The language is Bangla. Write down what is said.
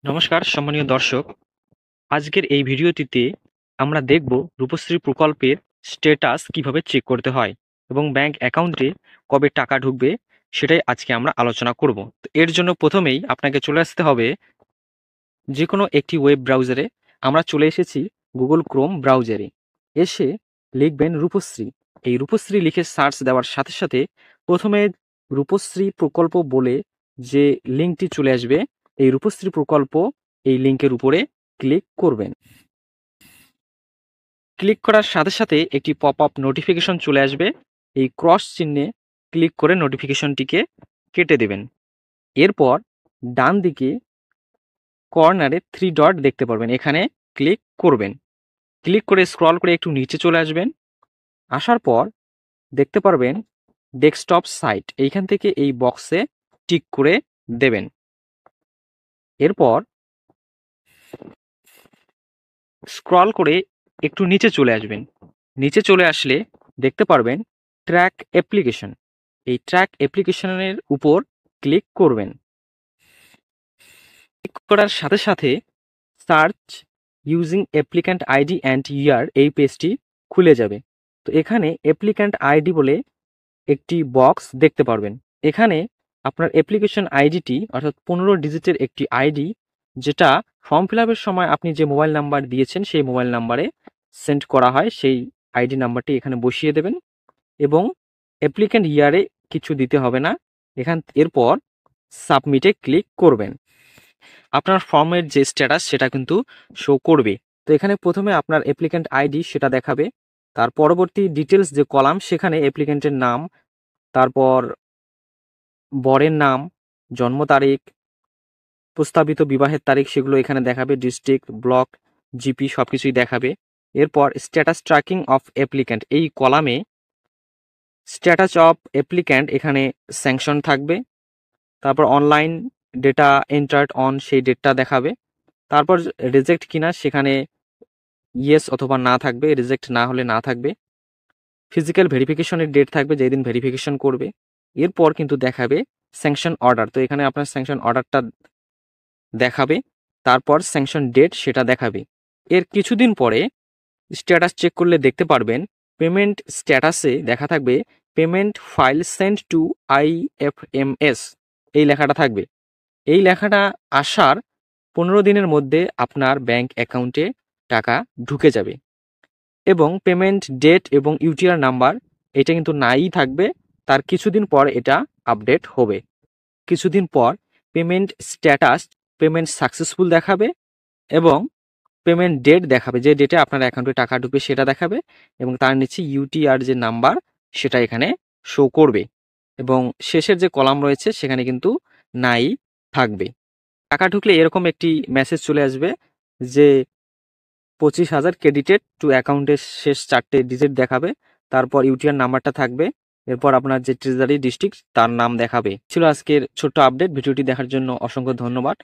নমস্কার সম্মানীয় দর্শক, আজকের এই ভিডিওটিতে আমরা দেখব রূপশ্রী প্রকল্পের স্ট্যাটাস কিভাবে চেক করতে হয় এবং ব্যাংক অ্যাকাউন্টে কবে টাকা ঢুকবে সেটাই আজকে আমরা আলোচনা করব। তো এর জন্য প্রথমেই আপনাকে চলে আসতে হবে যে কোনো একটি ওয়েব ব্রাউজারে। আমরা চলে এসেছি গুগল ক্রোম ব্রাউজারে। এসে লিখবেন রূপশ্রী। এই রূপশ্রী লিখে সার্চ দেওয়ার সাথে সাথে প্রথমে রূপশ্রী প্রকল্প বলে যে লিঙ্কটি চলে আসবে, এই রূপশ্রী প্রকল্প এই লিঙ্কের উপরে ক্লিক করবেন। ক্লিক করার সাথে সাথে একটি পপ আপ নোটিফিকেশন চলে আসবে। এই ক্রস চিহ্নে ক্লিক করে নোটিফিকেশনটিকে কেটে দেবেন। এরপর ডান দিকে কর্নারে 3 ডট দেখতে পারবেন, এখানে ক্লিক করবেন। ক্লিক করে স্ক্রল করে একটু নিচে চলে আসবেন। আসার পর দেখতে পারবেন ডেস্কটপ সাইট, এইখান থেকে এই বক্সে টিক করে দেবেন। এরপর স্ক্রল করে একটু নিচে চলে আসবেন। নিচে চলে আসলে দেখতে পারবেন ট্র্যাক অ্যাপ্লিকেশন। এই ট্র্যাক অ্যাপ্লিকেশনের উপর ক্লিক করবেন। ক্লিক করার সাথে সাথে search using applicant ID and year এই পেজটি খুলে যাবে। তো এখানে অ্যাপ্লিক্যান্ট আইডি বলে একটি বক্স দেখতে পারবেন। এখানে আপনার অ্যাপ্লিকেশন আইডিটি অর্থাৎ 15 ডিজিটের একটি আইডি, যেটা ফর্ম ফিল আপের সময় আপনি যে মোবাইল নাম্বার দিয়েছেন সেই মোবাইল নাম্বারে সেন্ড করা হয়, সেই আইডি নাম্বারটি এখানে বসিয়ে দেবেন এবং অ্যাপ্লিক্যান্ট ইয়ারে কিছু দিতে হবে না। এরপর সাবমিটে ক্লিক করবেন। আপনার ফর্মের যে স্ট্যাটাস সেটা কিন্তু শো করবে। তো এখানে প্রথমে আপনার অ্যাপ্লিক্যান্ট আইডি সেটা দেখাবে, তার পরবর্তী ডিটেলস যে কলাম সেখানে অ্যাপ্লিক্যান্টের নাম, তারপর বরের নাম, জন্ম তারিখ, প্রস্তাবিত বিবাহের তারিখ সেগুলো এখানে দেখাবে, ডিস্ট্রিক্ট, ব্লক, জিপি সবকিছুই দেখাবে। এরপর স্ট্যাটাস ট্র্যাকিং অফ অ্যাপ্লিক্যান্ট এই কলামে স্ট্যাটাস অফ অ্যাপ্লিক্যান্ট এখানে স্যাংশন থাকবে। তারপর অনলাইন ডেটা এন্টার্ড অন সেই ডেটটা দেখাবে। তারপর রিজেক্ট কিনা সেখানে ইয়েস অথবা না থাকবে, রিজেক্ট না হলে না থাকবে। ফিজিক্যাল ভেরিফিকেশনের ডেট থাকবে যেদিন ভেরিফিকেশন করবে। এরপর কিন্তু দেখাবে স্যাংশন অর্ডার। তো এখানে আপনার স্যাংশন অর্ডারটা দেখাবে, তারপর স্যাংশন ডেট সেটা দেখাবে। এর কিছুদিন পরে স্ট্যাটাস চেক করলে দেখতে পারবেন পেমেন্ট স্ট্যাটাসে দেখা থাকবে payment file send to IFMS, এই লেখাটা থাকবে। এই লেখাটা আসার 15 দিনের মধ্যে আপনার ব্যাংক অ্যাকাউন্টে টাকা ঢুকে যাবে এবং পেমেন্ট ডেট এবং ইউটিআর নাম্বার এটা কিন্তু নাই থাকবে। তার কিছুদিন পর এটা আপডেট হবে। কিছুদিন পর পেমেন্ট স্ট্যাটাস পেমেন্ট সাকসেসফুল দেখাবে এবং পেমেন্ট ডেট দেখাবে, যে ডেটে আপনার অ্যাকাউন্টে টাকা ঢুকবে সেটা দেখাবে এবং তার নিচে ইউটিআর যে নাম্বার সেটা এখানে শো করবে এবং শেষের যে কলাম রয়েছে সেখানে কিন্তু নাই থাকবে। টাকা ঢুকলে এরকম একটি মেসেজ চলে আসবে যে 25,000 ক্রেডিটেড টু অ্যাকাউন্টের শেষ 4টে ডিজিট দেখাবে, তারপর ইউটিআর নাম্বারটা থাকবে, এরপর আপনার যে ট্রেজারি ডিস্ট্রিক্ট তার নাম দেখাবে। ছিল আজকের ছোট্ট আপডেট। ভিডিওটি দেখার জন্য অসংখ্য ধন্যবাদ।